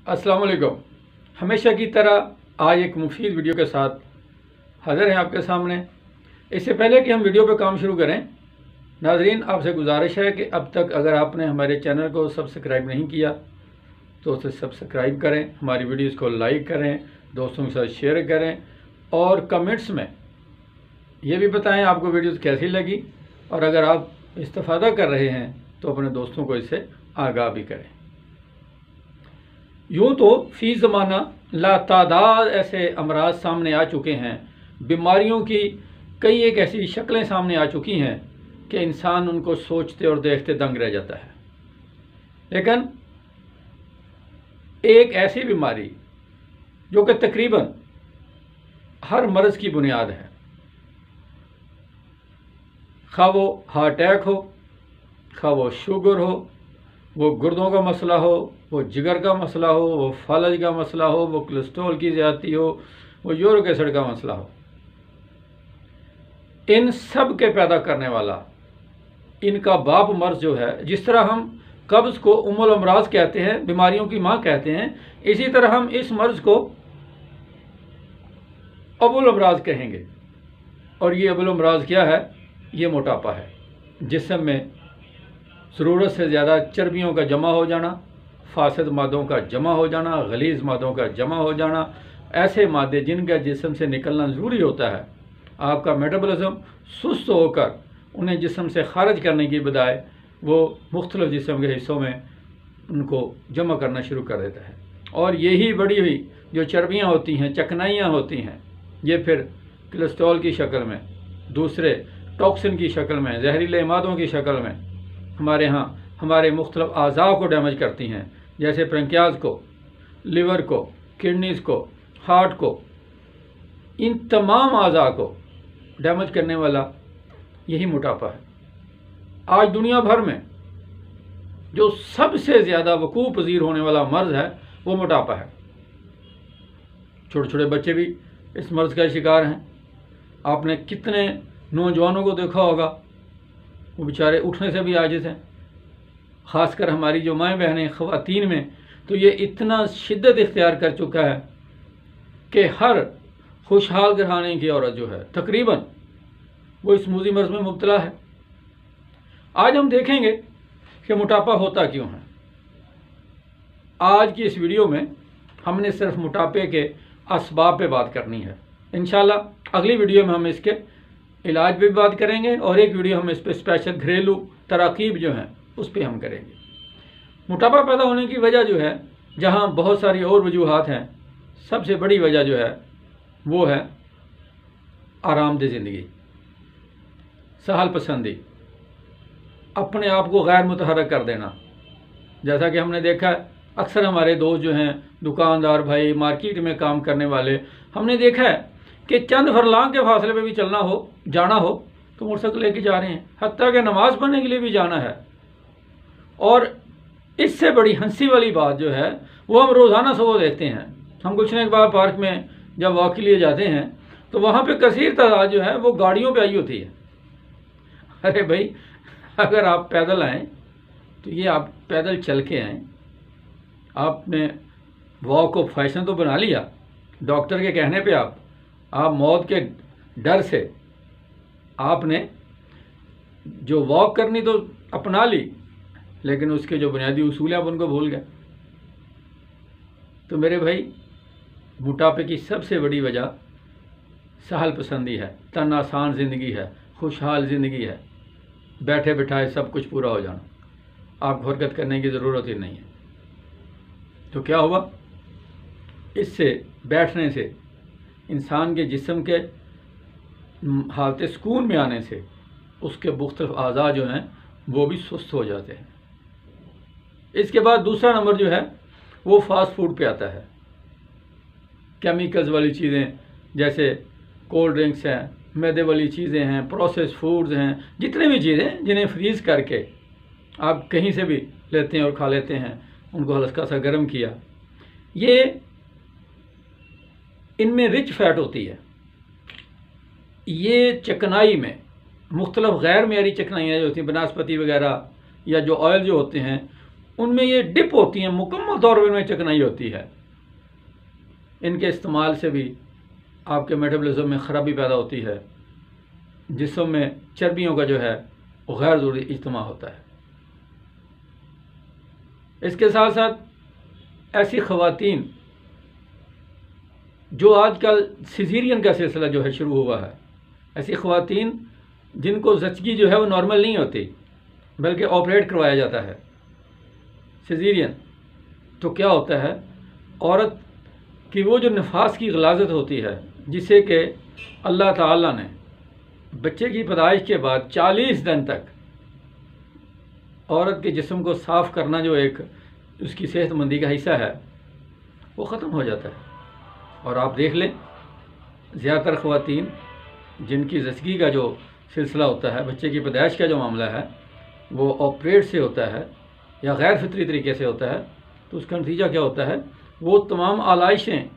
अस्सलाम वालेकुम। हमेशा की तरह आज एक मुफीद वीडियो के साथ हाज़िर हैं आपके सामने। इससे पहले कि हम वीडियो पर काम शुरू करें, नाजरीन आपसे गुजारिश है कि अब तक अगर आपने हमारे चैनल को सब्सक्राइब नहीं किया तो उसे सब्सक्राइब करें, हमारी वीडियोस को लाइक करें, दोस्तों के साथ शेयर करें और कमेंट्स में ये भी बताएं आपको वीडियोस कैसी लगी, और अगर आप इस्तेफ़ादा कर रहे हैं तो अपने दोस्तों को इससे आगाह भी करें। यूँ तो फ़ी ज़माना लातादाद ऐसे अमराज सामने आ चुके हैं, बीमारियों की कई एक ऐसी शक्लें सामने आ चुकी हैं कि इंसान उनको सोचते और देखते दंग रह जाता है। लेकिन एक ऐसी बीमारी जो कि तकरीबन हर मर्ज़ की बुनियाद है, खा वो हार्ट अटैक हो, खा वो शुगर हो, वो गुर्दों का मसला हो, वो जिगर का मसला हो, वो फालज का मसला हो, वो कोलेस्ट्रॉल की ज़्यादती हो, वो यूरिक एसिड का मसला हो, इन सब के पैदा करने वाला इनका बाप मर्ज़ जो है, जिस तरह हम कब्ज़ को उम्मुल अमराज कहते हैं, बीमारियों की माँ कहते हैं, इसी तरह हम इस मर्ज़ को अबुल अमराज कहेंगे। और ये अबुल अमराज क्या है? ये मोटापा है। जिस्म में ज़रूरत से ज़्यादा चर्बियों का जमा हो जाना, फासिद मादों का जमा हो जाना, गलीज़ मादों का जमा हो जाना, ऐसे मादे जिनका जिस्म से निकलना ज़रूरी होता है, आपका मेटाबॉलिज्म सुस्त होकर उन्हें जिस्म से खारिज करने की बजाय वो मुख्तलिफ़ जिस्म के हिस्सों में उनको जमा करना शुरू कर देता है। और यही बड़ी हुई जो चर्बियाँ होती हैं, चकनाइयाँ होती हैं, ये फिर कोलेस्ट्रॉल की शक्ल में, दूसरे टॉक्सिन की शक्ल में, जहरीले मादों की शक्ल में हमारे यहाँ हमारे मुख्तलिफ़ आज़ा को डैमेज करती हैं, जैसे पैंक्रियाज को, लिवर को, किडनीज़ को, हार्ट को। इन तमाम आज़ा को डैमेज करने वाला यही मोटापा है। आज दुनिया भर में जो सबसे ज़्यादा वकूफ़ पज़ीर होने वाला मर्ज़ है वो मोटापा है। छोटे छोटे बच्चे भी इस मर्ज़ का शिकार हैं। आपने कितने नौजवानों को देखा होगा, वो बेचारे उठने से भी आजिज़ हैं। ख़ासकर हमारी जो माएँ बहनें ख़वातीन में तो ये इतना शिद्दत इख्तियार कर चुका है कि हर खुशहाल घराने की औरत जो है तकरीबन वो इस मूज़ी मर्ज़ में मुब्तला है। आज हम देखेंगे कि मोटापा होता क्यों है। आज की इस वीडियो में हमने सिर्फ मोटापे के असबाब पे बात करनी है। इंशाल्लाह अगली वीडियो में हम इसके इलाज पे भी बात करेंगे और एक वीडियो हम इस पर स्पेशल घरेलू तराकीब जो हैं उस पर हम करेंगे। मोटापा पैदा होने की वजह जो है, जहाँ बहुत सारी और वजूहात हैं, सबसे बड़ी वजह जो है वो है आरामदेह ज़िंदगी, सहल पसंदी, अपने आप को गैर मुतहरक कर देना। जैसा कि हमने देखा है, अक्सर हमारे दोस्त जो हैं, दुकानदार भाई, मार्केट में काम करने वाले, हमने देखा है कि चंद फरलांग के फासले पे भी चलना हो, जाना हो तो मोटरसाइकिल लेके जा रहे हैं, हत्ता कि नमाज़ पढ़ने के लिए भी जाना है। और इससे बड़ी हंसी वाली बात जो है वो हम रोज़ाना सुबह देखते हैं। हम गुलशन इकबाल पार्क में जब वॉक के लिए जाते हैं तो वहाँ पे कसीर तादाद जो है वो गाड़ियों पे आई होती है। अरे भाई, अगर आप पैदल आएँ तो ये आप पैदल चल के आएँ। आपने वॉक को फैशन तो बना लिया, डॉक्टर के कहने पे आप मौत के डर से आपने जो वॉक करनी तो अपना ली, लेकिन उसके जो बुनियादी उसूल हैं आप उनको भूल गए। तो मेरे भाई, मोटापे की सबसे बड़ी वजह सहल पसंदी है, तन आसान ज़िंदगी है, खुशहाल ज़िंदगी है, बैठे बिठाए सब कुछ पूरा हो जाना, आपको हरकत करने की ज़रूरत ही नहीं है। तो क्या हुआ? इससे बैठने से, इंसान के जिस्म के हालत सुकून में आने से उसके मुख्तलिफ आज़ा जो हैं वो भी सुस्त हो जाते हैं। इसके बाद दूसरा नंबर जो है वो फास्ट फूड पे आता है। केमिकल्स वाली चीज़ें, जैसे कोल्ड ड्रिंक्स हैं, मैदे वाली चीज़ें हैं, प्रोसेस फूड्स हैं, जितने भी चीज़ें जिन्हें फ्रीज़ करके आप कहीं से भी लेते हैं और खा लेते हैं, उनको हल्का सा गर्म किया, ये इनमें रिच फैट होती है। ये चिकनाई में मुख्तलिफ गैर मेयारी चिकनाइयाँ जो होती हैं, बनस्पति वगैरह, या जो ऑयल जो होते हैं, उनमें ये डिप होती हैं, मुकम्मल तौर पर इनमें चिकनाई होती है। इनके इस्तेमाल से भी आपके मेटाबॉलिज्म में ख़राबी पैदा होती है, जिस्म में चर्बियों का जो है वो गैर ज़रूरी इज्तिमा होता है। इसके साथ साथ ऐसी ख़वातीन जो आजकल सिज़ेरियन का सिलसिला जो है शुरू हुआ है, ऐसी ख़वातीन जिनको ज़चगी जो है वो नॉर्मल नहीं होती बल्कि ऑपरेट करवाया जाता है सिज़ेरियन, तो क्या होता है, औरत की वो जो नफास की गलाजत होती है जिसे कि अल्लाह ताला ने बच्चे की पैदाइश के बाद 40 दिन तक औरत के जिस्म को साफ़ करना जो एक उसकी सेहतमंदी का हिस्सा है वो ख़त्म हो जाता है। और आप देख लें ज़्यादातर ख़वातीन जिनकी ज़चगी का जो सिलसिला होता है, बच्चे की पैदाइश का जो मामला है वो ऑपरेट से होता है या गैर फितरी तरीके से होता है, तो उसका नतीजा क्या होता है, वो तमाम आलाइशें,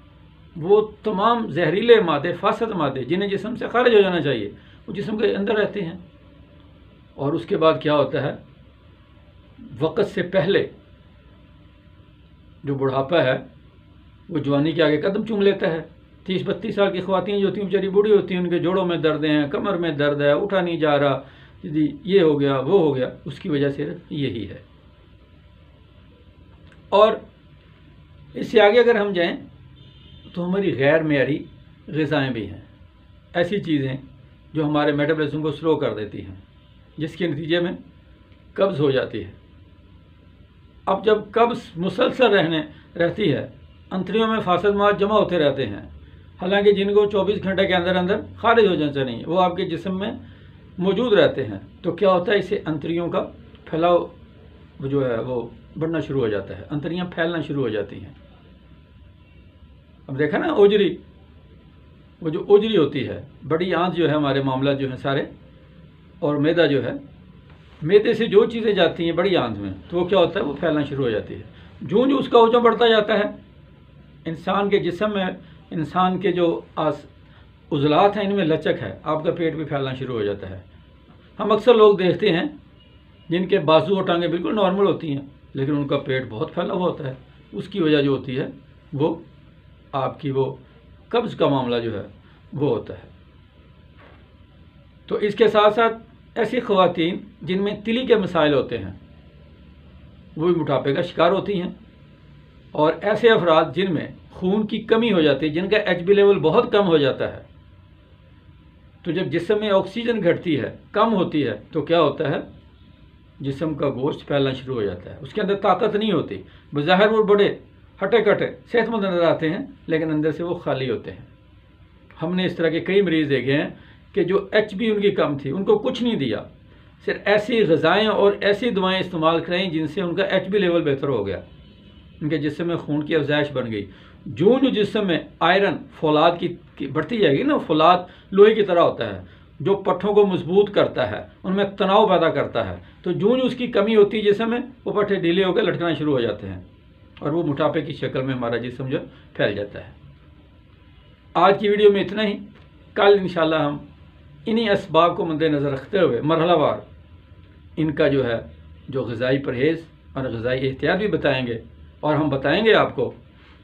वो तमाम जहरीले मादे, फासद मादे जिन्हें जिस्म से खारिज हो जाना चाहिए वो जिस्म के अंदर रहते हैं। और उसके बाद क्या होता है, वक़्त से पहले जो बुढ़ापा है वो जवानी के आगे कदम चूम लेता है। 30-32 साल की ख़वातीन जो होती हैं बेचारी बूढ़ी होती हैं, उनके जोड़ों में दर्द हैं, कमर में दर्द है, उठा नहीं जा रहा, ये हो गया वो हो गया, उसकी वजह से यही है। और इससे आगे अगर हम जाएं तो हमारी गैर मेयारी ग़िज़ाएँ भी हैं, ऐसी चीज़ें जो हमारे मेटाबॉलिज्म को स्लो कर देती हैं, जिसके नतीजे में कब्ज़ हो जाती है। अब जब कब्ज़ मुसलसल रहती है, अंतड़ियों में फासद मवाद जमा होते रहते हैं, हालांकि जिनको 24 घंटे के अंदर अंदर खारिज हो जाना चाहिए वो आपके जिस्म में मौजूद रहते हैं, तो क्या होता है, इससे अंतड़ियों का फैलाव जो है वो बढ़ना शुरू हो जाता है, अंतड़ियाँ फैलना शुरू हो जाती हैं। अब देखा ना ओजरी, वो जो ओजरी होती है, बड़ी आंत जो है, हमारे मामला जो है सारे, और मैदा जो है, मैदे से जो चीज़ें जाती हैं बड़ी आंत में तो वो क्या होता है, वो फैलना शुरू हो जाती है। जो उसका वजन बढ़ता जाता है, इंसान के जिस्म में इंसान के जो उज़लात हैं इनमें लचक है, आपका पेट भी फैलना शुरू हो जाता है। हम अक्सर लोग देखते हैं जिनके बाजू और टांगें बिल्कुल नॉर्मल होती हैं लेकिन उनका पेट बहुत फैला हुआ होता है, उसकी वजह जो होती है वो आपकी वो कब्ज़ का मामला जो है वो होता है। तो इसके साथ साथ ऐसी ख़वातीन जिनमें तिली के मसाइल होते हैं वो भी मोटापे का शिकार होती हैं, और ऐसे अफराद जिनमें खून की कमी हो जाती है, जिनका HB लेवल बहुत कम हो जाता है, तो जब जिस्म में ऑक्सीजन घटती है, कम होती है, तो क्या होता है, जिस्म का गोश्त फैलना शुरू हो जाता है, उसके अंदर ताकत नहीं होती। बज़ाहिर वो बड़े हटे कटे सेहतमंद नज़र आते हैं लेकिन अंदर से वो खाली होते हैं। हमने इस तरह के कई मरीज़ देखे हैं कि जो HB उनकी कम थी, उनको कुछ नहीं दिया, सिर्फ ऐसी ग़िज़ाएँ और ऐसी दवाएँ इस्तेमाल करें जिनसे उनका HB लेवल बेहतर हो गया, उनके जिस्म में खून की अफजाइश बन गई। जो जिस्म में आयरन फौलाद की बढ़ती जाएगी ना, फौलाद लोहे की तरह होता है जो पट्ठों को मजबूत करता है, उनमें तनाव पैदा करता है, तो जो उसकी कमी होती है जिस्म में, वो पट्ठे ढीले होकर लटकना शुरू हो जाते हैं और वो मोटापे की शक्ल में हमारा जिस्म जो फैल जाता है। आज की वीडियो में इतना ही। कल इंशाल्लाह हम इन्हीं असबाब को मद्देनज़र रखते हुए मरहलावार इनका जो है जो ग़िज़ाई परहेज़ और ग़िज़ाई एहतियात भी बताएंगे, और हम बताएंगे आपको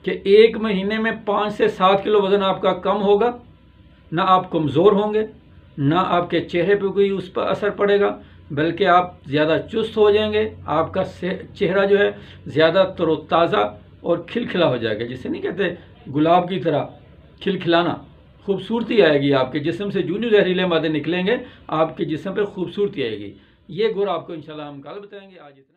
कि 1 महीने में 5 से 7 किलो वज़न आपका कम होगा, ना आप कमज़ोर होंगे, ना आपके चेहरे पे कोई उस पर असर पड़ेगा, बल्कि आप ज़्यादा चुस्त हो जाएंगे, आपका चेहरा जो है ज़्यादा तरोताज़ा और खिलखिला हो जाएगा, जिसे नहीं कहते गुलाब की तरह खिलखिलाना, खूबसूरती आएगी आपके जिस्म से। जो जहरीले मादे निकलेंगे आपके जिस्म पे खूबसूरती आएगी। ये गुर आपको इंशाल्लाह हम कल बताएंगे। आज इतना।